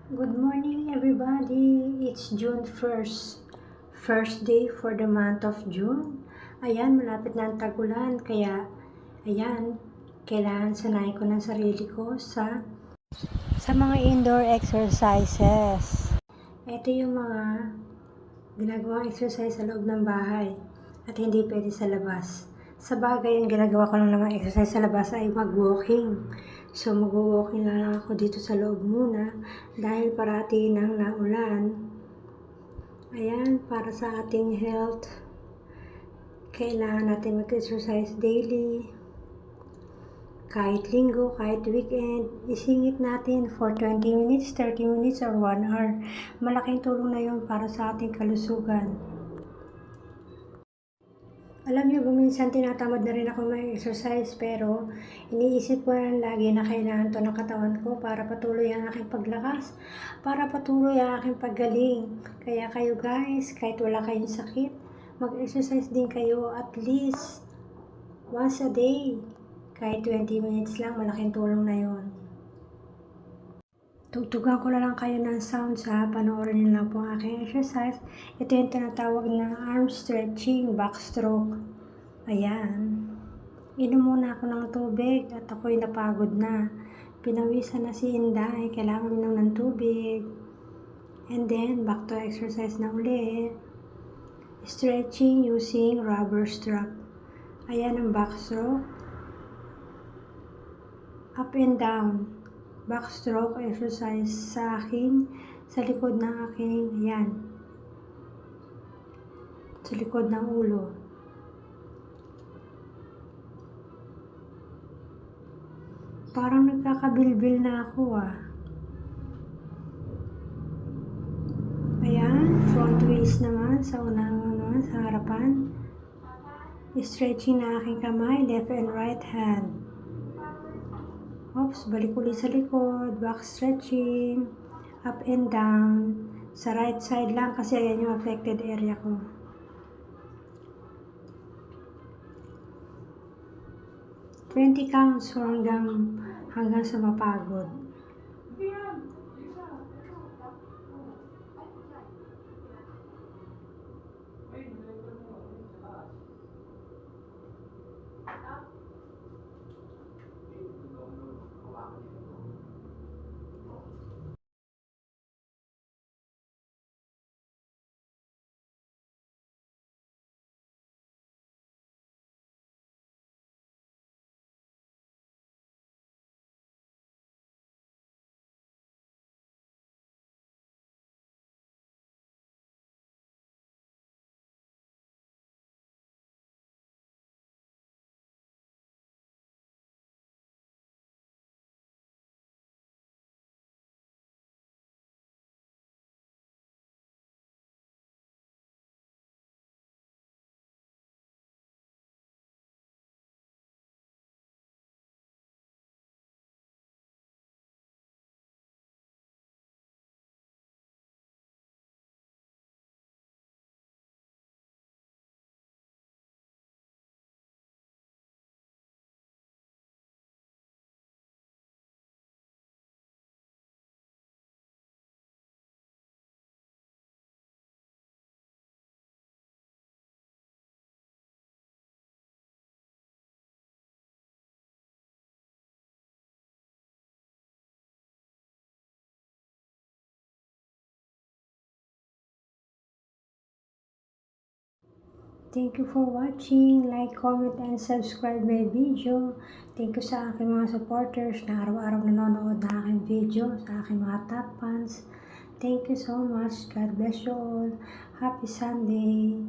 Good morning, everybody. It's June 1st. First day for the month of June. Ayan, malapit na ang tag-ulan. Kaya, ayan, kailangan sanayin ko ng sarili ko sa mga indoor exercises. Ito yung mga ginagawang exercise sa loob ng bahay at hindi pwede sa labas. Sa bagay, ang ginagawa ko lang naman exercise sa labas ay mag-walking. So, mag-walking lang ako dito sa loob muna dahil parati nang naulan. Ayan, para sa ating health, kailangan natin mag-exercise daily. Kahit linggo, kahit weekend, isingit natin for 20 minutes, 30 minutes, or 1 hour. Malaking tulong na yun para sa ating kalusugan. Alam niyo, minsan tinatamad na rin ako mag-exercise pero iniisip ko na lagi na kailangan to ng katawan ko para patuloy ang aking paglakas, para patuloy ang aking paggaling. Kaya kayo guys, kahit wala kayong sakit, mag-exercise din kayo at least once a day. Kahit 20 minutes lang, malaking tulong na yon. Tugtugan ko na lang kayo ng sounds ha, panoorin niyo lang po ang aking exercise. Ito yung tinatawag na arm stretching, backstroke. Ayan. Inom muna ako ng tubig at ako'y napagod na. Pinawisan na si Inday, kailangan minom ng tubig. And then, back to exercise na uli. Stretching using rubber strap. Ayan ang backstroke. Up and down. Backstroke exercise sa likod ng aking, ayan, sa likod ng ulo. Parang nagkakabilbil na ako Ayan, front waist naman, sa harapan. Stretching na aking kamay, left and right hand. Oops, balik ulit sa likod, back stretching, up and down. Sa right side lang kasi ayan yung affected area ko. Twenty counts hanggang sa mapagod. Thank you for watching. Like, comment, and subscribe my video. Thank you sa aking mga supporters na araw-araw nanonood na aking video, sa aking mga top fans. Thank you so much. God bless you all. Happy Sunday.